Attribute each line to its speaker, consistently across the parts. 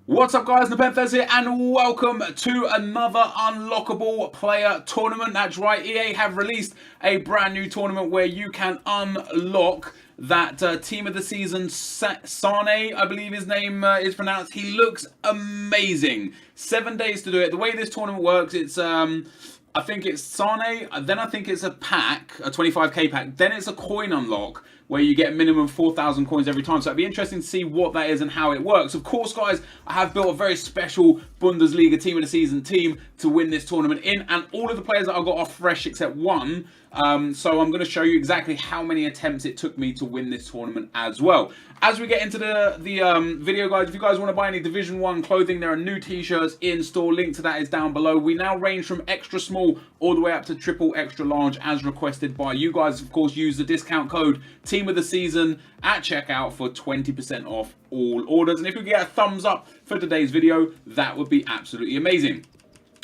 Speaker 1: What's up guys, NepentheZ here and welcome to another unlockable player tournament. That's right, EA have released a brand new tournament where you can unlock that team of the season, SANE, I believe his name is pronounced. He looks amazing. 7 days to do it. The way this tournament works, it's I think it's SANE, then I think it's a pack, a 25k pack, then it's a coin unlock where you get a minimum 4,000 coins every time. So it'd be interesting to see what that is and how it works. Of course, guys, I have built a very special Bundesliga team of the season team to win this tournament in, and all of the players that I've got are fresh except one. So I'm going to show you exactly how many attempts it took me to win this tournament as well. As we get into the video, guys, if you guys want to buy any Division 1 clothing, there are new t-shirts in store. Link to that is down below. We now range from extra small all the way up to triple extra large as requested by you guys. Of course, use the discount code Team of the Season at checkout for 20% off all orders. And if you get a thumbs up for today's video, that would be absolutely amazing.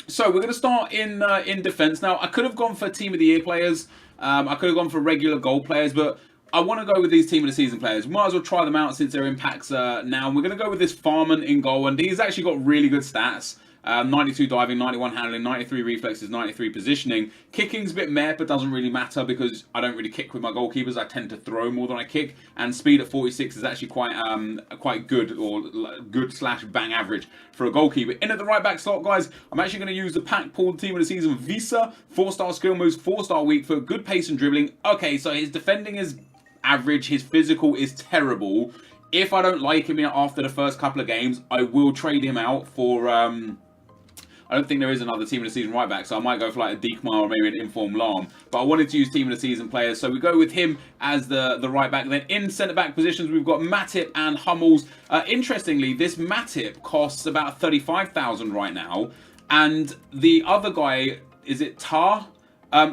Speaker 1: So we're going to start in defense. Now, I could have gone for Team of the Year players. I could have gone for regular gold players, but I want to go with these Team of the Season players. We might as well try them out since they're in packs now. And we're going to go with this Farman in goal, and he's actually got really good stats. 92 diving, 91 handling, 93 reflexes, 93 positioning. Kicking's a bit meh, but doesn't really matter because I don't really kick with my goalkeepers. I tend to throw more than I kick. And speed at 46 is actually quite good, or good/bang average for a goalkeeper. In at the right back slot, guys, I'm actually going to use the pack pulled Team of the Season Visa. 4-star skill moves, 4-star weak foot, good pace and dribbling. Okay, so his defending is average, his physical is terrible. If I don't like him after the first couple of games, I will trade him out for I don't think there is another Team of the Season right back, so I might go for like a Diekmar or maybe an Informed Lahm. But I wanted to use Team of the Season players, so we go with him as the right back. Then in centre back positions, we've got Matip and Hummels. Interestingly, this Matip costs about 35,000 right now, and the other guy, is it Tar?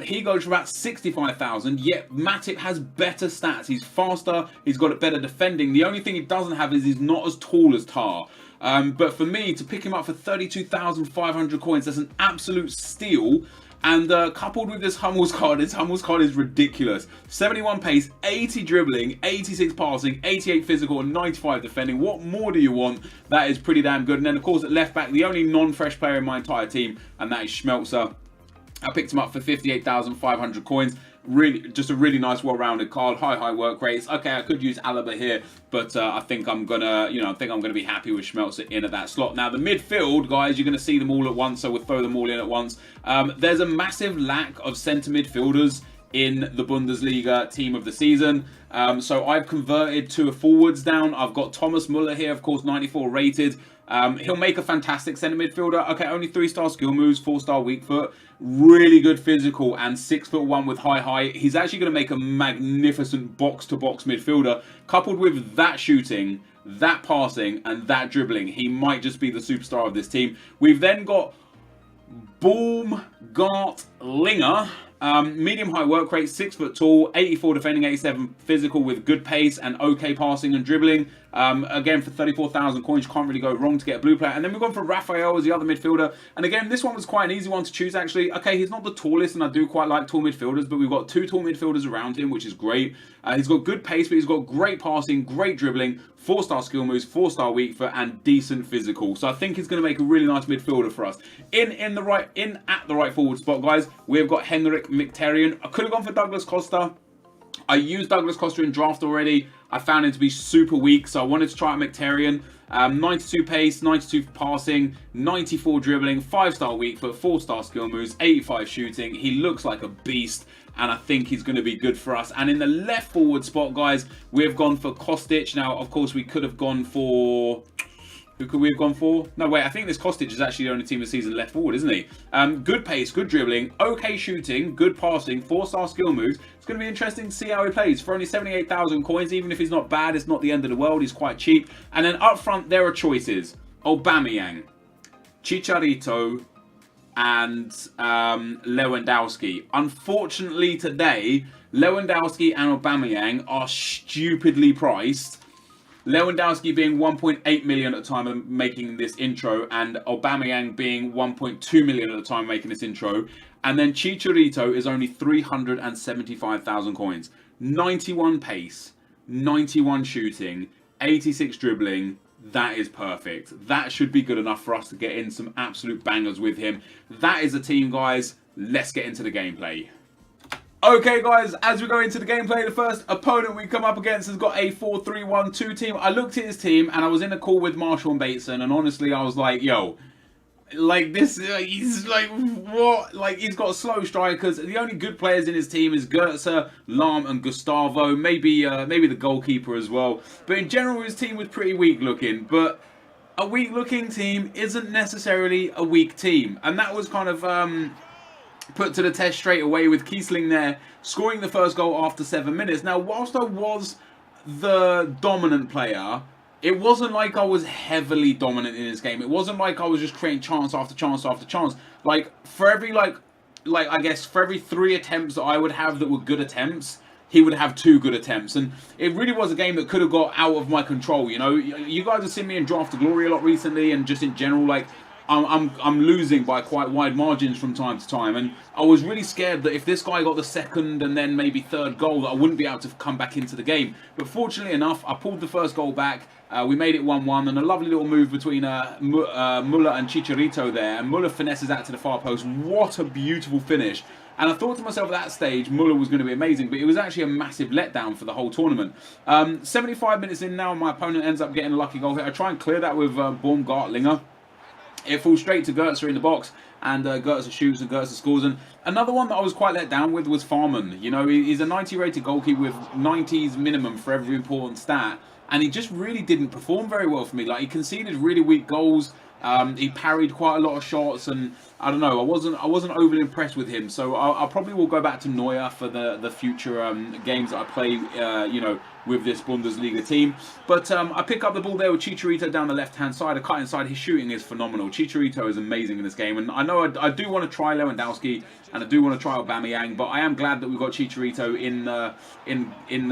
Speaker 1: He goes for about 65,000, yet Matip has better stats. He's faster, he's got better defending. The only thing he doesn't have is he's not as tall as Tar. But for me, to pick him up for 32,500 coins, that's an absolute steal. And coupled with this Hummels card is ridiculous. 71 pace, 80 dribbling, 86 passing, 88 physical, and 95 defending. What more do you want? That is pretty damn good. And then, of course, at left back, the only non-fresh player in my entire team, and that is Schmelzer. I picked him up for 58,500 coins. Really, just a really nice, well-rounded card. High work rates. Okay, I could use Alaba here, but I think I'm gonna, be happy with Schmelzer in at that slot. Now, the midfield, guys, you're gonna see them all at once, so we'll throw them all in at once. There's a massive lack of centre midfielders in the Bundesliga Team of the Season. So I've converted to a forwards down. I've got Thomas Muller here, of course, 94 rated. He'll make a fantastic centre midfielder. Okay, only 3-star skill moves, 4-star weak foot. Really good physical and 6'1" with high height. He's actually going to make a magnificent box-to-box midfielder. Coupled with that shooting, that passing, and that dribbling, he might just be the superstar of this team. We've then got Baumgartlinger. Medium high work rate, 6 foot tall, 84 defending, 87 physical with good pace and okay passing and dribbling. Again, for 34,000 coins, you can't really go wrong to get a blue player. And then we've gone for Raphael as the other midfielder. And again, this one was quite an easy one to choose, actually. Okay, he's not the tallest, and I do quite like tall midfielders, but we've got 2 tall midfielders around him, which is great. He's got good pace, but he's got great passing, great dribbling, 4-star skill moves, 4-star weak foot, and decent physical. So I think he's going to make a really nice midfielder for us. In at the right forward spot, guys, we've got Henrik Mkhitaryan. I could have gone for Douglas Costa. I used Douglas Costa in draft already. I found him to be super weak, so I wanted to try out Mkhitaryan. 92 pace, 92 passing, 94 dribbling, 5-star weak foot, 4-star skill moves, 85 shooting. He looks like a beast, and I think he's going to be good for us. And in the left forward spot, guys, we've gone for Kostic. Now, of course, we could have gone for... Who could we have gone for? No, wait, I think this Kostic is actually the only Team of the Season left forward, isn't he? Good pace, good dribbling, okay shooting, good passing, 4-star skill moves. It's going to be interesting to see how he plays. For only 78,000 coins, even if he's not bad, it's not the end of the world. He's quite cheap. And then up front, there are choices. Aubameyang, Chicharito, and Lewandowski. Unfortunately, today, Lewandowski and Aubameyang are stupidly priced. Lewandowski being 1.8 million at the time of making this intro, and Aubameyang being 1.2 million at the time of making this intro. And then Chicharito is only 375,000 coins. 91 pace, 91 shooting, 86 dribbling, That is perfect. That should be good enough for us to get in some absolute bangers with him. That is a team, guys. Let's get into the gameplay. Okay, guys, as we go into the gameplay, the first opponent we come up against has got a 4-3-1-2 team. I looked at his team, and I was in a call with Marshall and Bateson, and honestly, I was like, yo, like this, he's like, what? Like, he's got slow strikers. The only good players in his team is Goetze, Lahm, and Gustavo. Maybe the goalkeeper as well. But in general, his team was pretty weak looking. But a weak looking team isn't necessarily a weak team, and that was kind of put to the test straight away with Kiesling there scoring the first goal after 7 minutes. Now, whilst I was the dominant player, it wasn't like I was heavily dominant in this game. It wasn't like I was just creating chance after chance after chance. Like, for every I guess for every 3 attempts that I would have that were good attempts, he would have 2 good attempts. And it really was a game that could have got out of my control, you know. You guys have seen me in Draft to Glory a lot recently, and just in general, like, I'm losing by quite wide margins from time to time, and I was really scared that if this guy got the second and then maybe third goal, that I wouldn't be able to come back into the game. But fortunately enough, I pulled the first goal back. We made it 1-1, and a lovely little move between Muller and Chicharito there, and Muller finesses out to the far post. What a beautiful finish. And I thought to myself at that stage, Muller was going to be amazing, but it was actually a massive letdown for the whole tournament. 75 minutes in now, my opponent ends up getting a lucky goal here. I try and clear that with Baumgartlinger. It falls straight to Goetze in the box, and Goetze shoots and Goetze scores. And another one that I was quite let down with was Farman. You know, he's a 90 rated goalkeeper with 90s minimum for every important stat, and he just really didn't perform very well for me. Like, he conceded really weak goals. He parried quite a lot of shots, and I don't know, I wasn't overly impressed with him. So I probably will go back to Neuer for the future games that I play, you know, with this Bundesliga team. But I pick up the ball there with Chicharito down the left-hand side. I cut inside. His shooting is phenomenal. Chicharito is amazing in this game, and I know I do want to try Lewandowski, and I do want to try Aubameyang, but I am glad that we've got Chicharito in the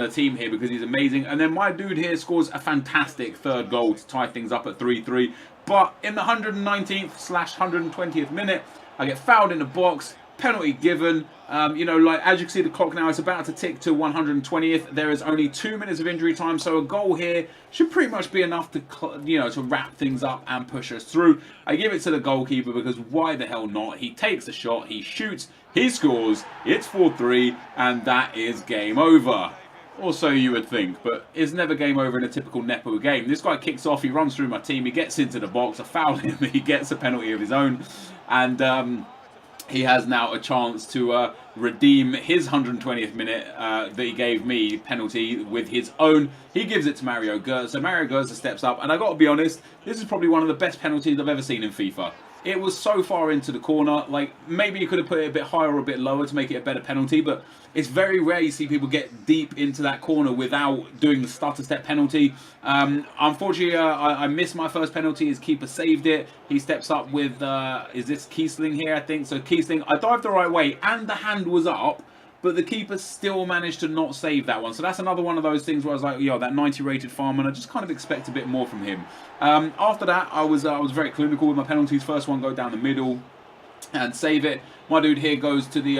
Speaker 1: team here because he's amazing. And then my dude here scores a fantastic third goal to tie things up at 3-3. But in the 119th/120th minute, I get fouled in the box, penalty given. You know, like, as you can see the clock now, it's about to tick to 120th. There is only 2 minutes of injury time, so a goal here should pretty much be enough to, you know, to wrap things up and push us through. I give it to the goalkeeper because why the hell not? He takes a shot, he shoots, he scores, it's 4-3, and that is game over. Or so you would think, but it's never game over in a typical Nepo game. This guy kicks off, he runs through my team, he gets into the box, I foul him, he gets a penalty of his own, and he has now a chance to redeem his 120th minute that he gave me penalty with his own. He gives it to Mario Goetze. So Mario Goetze steps up, and I got to be honest, this is probably one of the best penalties I've ever seen in FIFA. It was so far into the corner, like, maybe you could have put it a bit higher or a bit lower to make it a better penalty, but it's very rare you see people get deep into that corner without doing the stutter step penalty. Unfortunately, I missed my first penalty. His keeper saved it. He steps up with, is this Kiesling here, I think? So Kiesling, I dived the right way, and the hand was up, but the keeper still managed to not save that one. So that's another one of those things where I was like, yo, that 90 rated farmer, I just kind of expect a bit more from him. After that, I was very clinical with my penalties. First one, go down the middle and save it. My dude here goes to the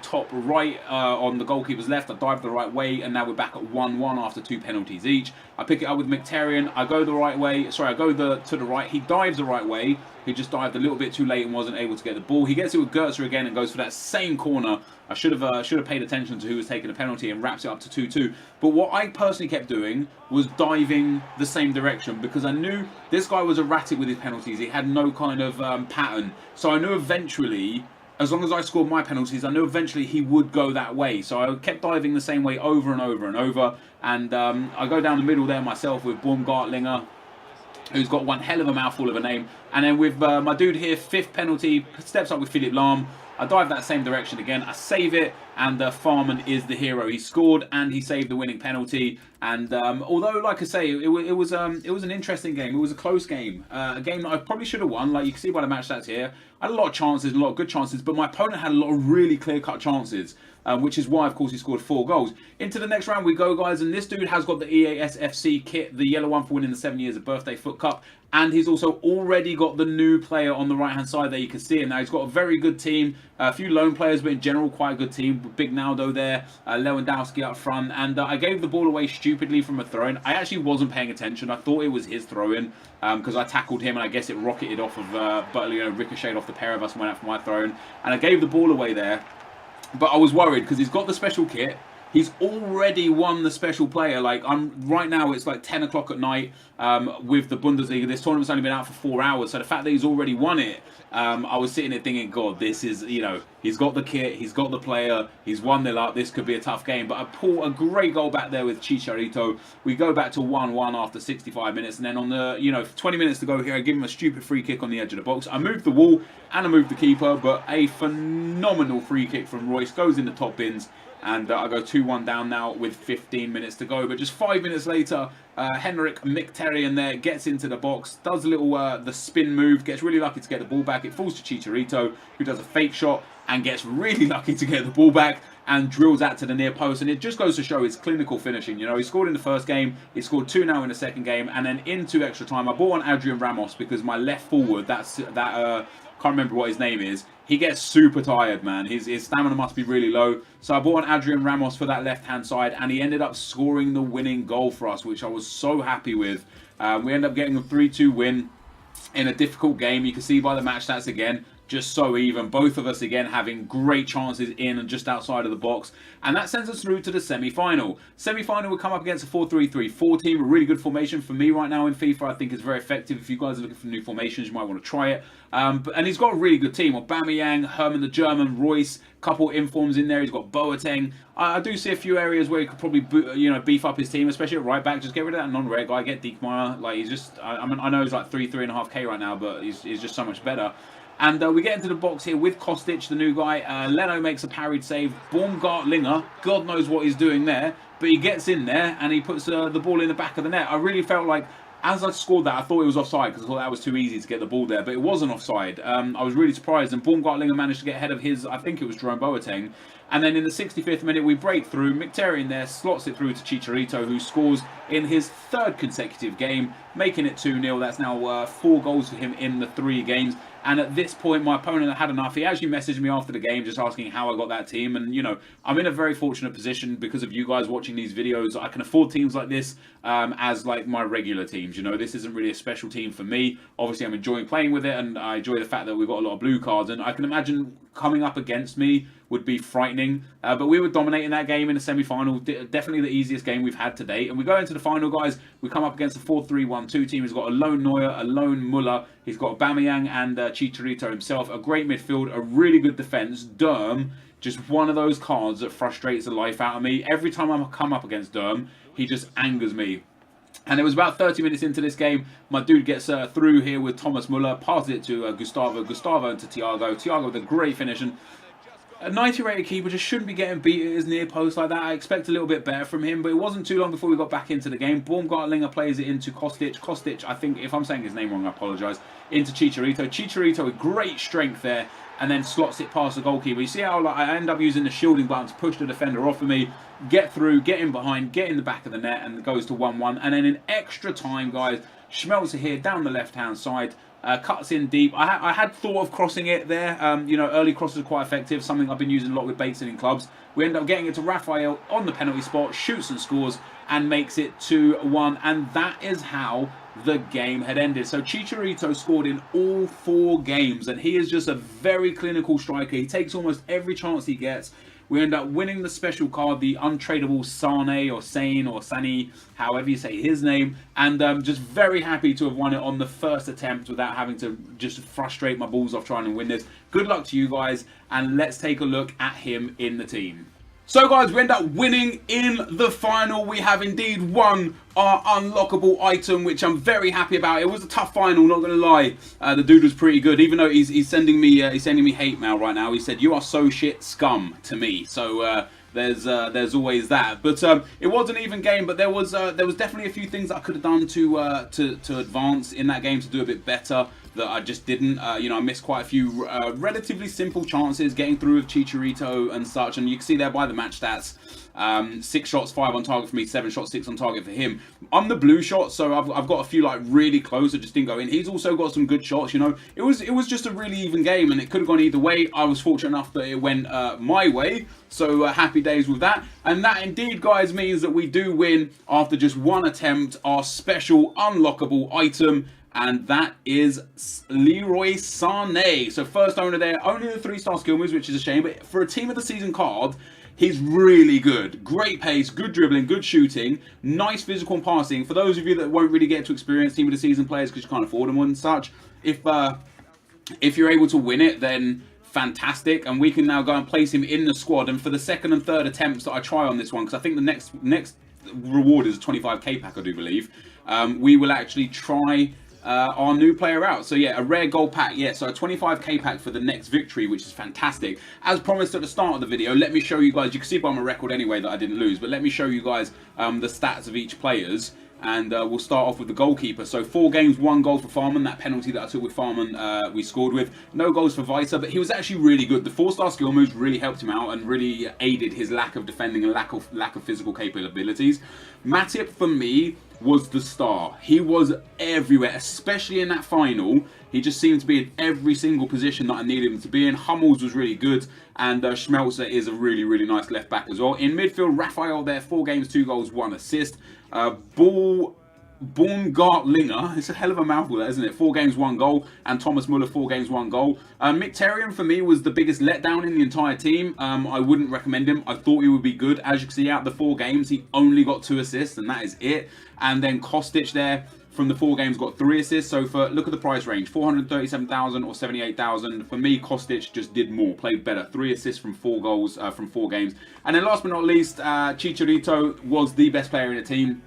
Speaker 1: top right on the goalkeeper's left. I dive the right way, and now we're back at 1-1 after 2 penalties each. I pick it up with Mkhitaryan. I go the right way. Sorry, I go to the right. He dives the right way. He just dived a little bit too late and wasn't able to get the ball. He gets it with Goetze again and goes for that same corner. I should have paid attention to who was taking the penalty and wraps it up to 2-2. But what I personally kept doing was diving the same direction because I knew this guy was erratic with his penalties. He had no kind of pattern. So I knew eventually, as long as I scored my penalties, I knew eventually he would go that way. So I kept diving the same way over and over and over. And I go down the middle there myself with Baumgartlinger, who's got one hell of a mouthful of a name. And then with my dude here, 5th penalty, steps up with Philipp Lahm. I dive that same direction again. I save it, and Farman is the hero. He scored and he saved the winning penalty. And although, like I say, it was an interesting game. It was a close game, a game that I probably should have won. Like you can see by the match stats here, I had a lot of chances, a lot of good chances, but my opponent had a lot of really clear-cut chances. Which is why, of course, he scored 4 goals. Into the next round we go, guys, and this dude has got the EASFC kit, the yellow one for winning the 7 years of birthday foot cup, And he's also already got the new player on the right-hand side there. You can see it now. He's got a very good team. A few lone players, but in general, quite a good team. Big Naldo there. Lewandowski up front. And I gave the ball away stupidly from a throw-in. I actually wasn't paying attention. I thought it was his throw-in because I tackled him, and I guess it rocketed off of, but ricocheted off the pair of us and went out for my throw-in. And I gave the ball away there. But I was worried because he's got the special kit. He's already won the special player. Like, right now, it's like 10 o'clock at night with the Bundesliga. This tournament's only been out for 4 hours. So the fact that he's already won it, I was sitting there thinking, God, this is, he's got the kit, he's got the player, he's 1-0 up. This could be a tough game. But I pull a great goal back there with Chicharito. We go back to 1-1 after 65 minutes. And then on the, 20 minutes to go here, I give him a stupid free kick on the edge of the box. I moved the wall and I moved the keeper. But a phenomenal free kick from Royce goes in the top bins. And I go 2-1 down now with 15 minutes to go. But just 5 minutes later, Henrik Mkhitaryan there gets into the box, does a little the spin move, gets really lucky to get the ball back. It falls to Chicharito, who does a fake shot and gets really lucky to get the ball back and drills out to the near post. And it just goes to show his clinical finishing. He scored in the first game, he scored 2 now in the second game, and then into extra time, I brought on Adrian Ramos because my left forward, can't remember what his name is. He gets super tired, man. His stamina must be really low. So I brought on Adrian Ramos for that left-hand side, and he ended up scoring the winning goal for us, which I was so happy with. We ended up getting a 3-2 win in a difficult game. You can see by the match stats again, just so even. Both of us, again, having great chances in and just outside of the box. And that sends us through to the semi-final. Semi-final will come up against a 4-3-3-4 team. A really good formation for me right now in FIFA. I think it's very effective. If you guys are looking for new formations, you might want to try it. And he's got a really good team. Aubameyang, Herman the German, Royce, couple informs in there. He's got Boateng. I do see a few areas where he could probably beef up his team, especially at right back. Just get rid of that non-red guy. Get Diekmeyer. Like, he's just, I know he's like 3.5k right now, but he's just so much better. And we get into the box here with Kostic, the new guy. Leno makes a parried save. Baumgartlinger, God knows what he's doing there, but he gets in there and he puts the ball in the back of the net. I really felt like, as I scored that, I thought it was offside because I thought that was too easy to get the ball there, but it wasn't offside. I was really surprised, and Baumgartlinger managed to get ahead of his, I think it was Jerome Boateng. And then in the 65th minute, we break through. Mkhitaryan there slots it through to Chicharito, who scores in his 3rd consecutive game, making it 2-0. That's now 4 goals for him in the 3 games. And at this point, my opponent had enough. He actually messaged me after the game just asking how I got that team. And, I'm in a very fortunate position because of you guys watching these videos. I can afford teams like this as like my regular teams. This isn't really a special team for me. Obviously, I'm enjoying playing with it, and I enjoy the fact that we've got a lot of blue cards. And I can imagine coming up against me would be frightening. But we were dominating that game in the semi-final. Definitely the easiest game we've had to date. And we go into the final, guys. We come up against a 4-3-1-2 team. He's got a lone Neuer, a lone Muller. He's got Aubameyang and Chicharito himself. A great midfield, a really good defence. Durm, just one of those cards that frustrates the life out of me. Every time I come up against Durm, he just angers me. And it was about 30 minutes into this game. My dude gets through here with Thomas Muller, passes it to Gustavo into Thiago. Thiago with a great finish. And a 90 rated keeper just shouldn't be getting beat at his near post like that. I expect a little bit better from him, but it wasn't too long before we got back into the game. Baumgartlinger plays it into Kostic. Kostic, I think, if I'm saying his name wrong, I apologise, into Chicharito. Chicharito with great strength there, and then slots it past the goalkeeper. You see how I end up using the shielding button to push the defender off of me, get through, get in behind, get in the back of the net, and it goes to 1-1. And then in extra time, guys, Schmelzer here down the left-hand side. Cuts in deep. I had thought of crossing it there. Early crosses are quite effective, something I've been using a lot with Bateson in clubs. We end up getting it to Raphael on the penalty spot, shoots and scores, and makes it 2-1. And that is how the game had ended. So Chicharito scored in all 4 games, and he is just a very clinical striker. He takes almost every chance he gets. We end up winning the special card, the untradeable SANE or SANE or SANE, however you say his name. And just very happy to have won it on the first attempt without having to just frustrate my balls off trying to win this. Good luck to you guys, and let's take a look at him in the team. So guys, we end up winning in the final. We have indeed won our unlockable item, which I'm very happy about. It was a tough final, not gonna lie. The dude was pretty good, even though he's sending me hate mail right now. He said, "You are so shit, scum," to me. So there's always that. But it was an even game, but there was definitely a few things that I could have done to advance in that game to do a bit better. that I just didn't. You know, I missed quite a few relatively simple chances getting through with Chicharito and such. And you can see there by the match stats, 6 shots, 5 on target for me, 7 shots, 6 on target for him. I'm the blue shot, so I've got a few like really close that just didn't go in. He's also got some good shots. You know, it was just a really even game, and it could have gone either way. I was fortunate enough that it went my way, so happy days with that. And that indeed, guys, means that we do win after just one attempt, our special unlockable item. And that is Leroy Sané. So first owner there, only the 3-star skill moves, which is a shame. But for a team of the season card, he's really good. Great pace, good dribbling, good shooting, nice physical and passing. For those of you that won't really get to experience team of the season players because you can't afford them and such, if you're able to win it, then fantastic. And we can now go and place him in the squad. And for the second and third attempts that I try on this one, because I think the next reward is a 25k pack, I do believe, we will actually try our new player out. So yeah, a rare gold pack. Yeah, so a 25k pack for the next victory, which is fantastic. As promised at the start of the video, let me show you guys, you can see by my record anyway that I didn't lose, but let me show you guys the stats of each players. And we'll start off with the goalkeeper. So 4 games, 1 goal for Farman. That penalty that I took with Farman, we scored with. No goals for Vita, but he was actually really good. The 4-star skill moves really helped him out and really aided his lack of defending and lack of physical capabilities. Matip, for me, was the star. He was everywhere, especially in that final. He just seemed to be in every single position that I needed him to be in. Hummels was really good, and Schmelzer is a really, really nice left back as well. In midfield, Raphael there, 4 games, 2 goals, 1 assist. Baumgartlinger, it's a hell of a mouthful, that, isn't it? 4 games, 1 goal. And Thomas Muller, 4 games, 1 goal. Mkhitaryan, for me, was the biggest letdown in the entire team. I wouldn't recommend him. I thought he would be good. As you can see, out of the 4 games, he only got 2 assists, and that is it. And then Kostic there, from the 4 games, got 3 assists. So for, look at the price range, 437,000 or 78,000. For me, Kostic just did more, played better. 3 assists from 4 goals from 4 games. And then last but not least, Chicharito was the best player in the team.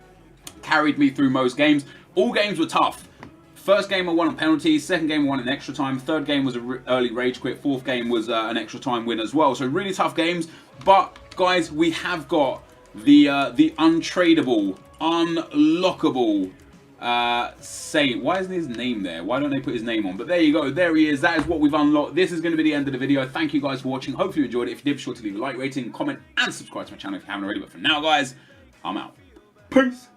Speaker 1: Carried me through most games. All games were tough. First game I won on penalties, second game I won in extra time, third game was an early rage quit, fourth game was an extra time win as well. So really tough games. But guys, we have got the untradeable, unlockable SANE. Why isn't his name there? Why don't they put his name on? But there you go, there he is. That is what we've unlocked. This is going to be the end of the video. Thank you guys for watching. Hopefully you enjoyed it. If you did, be sure to leave a like, rating, comment, and subscribe to my channel if you haven't already. But for now, guys, I'm out. Peace.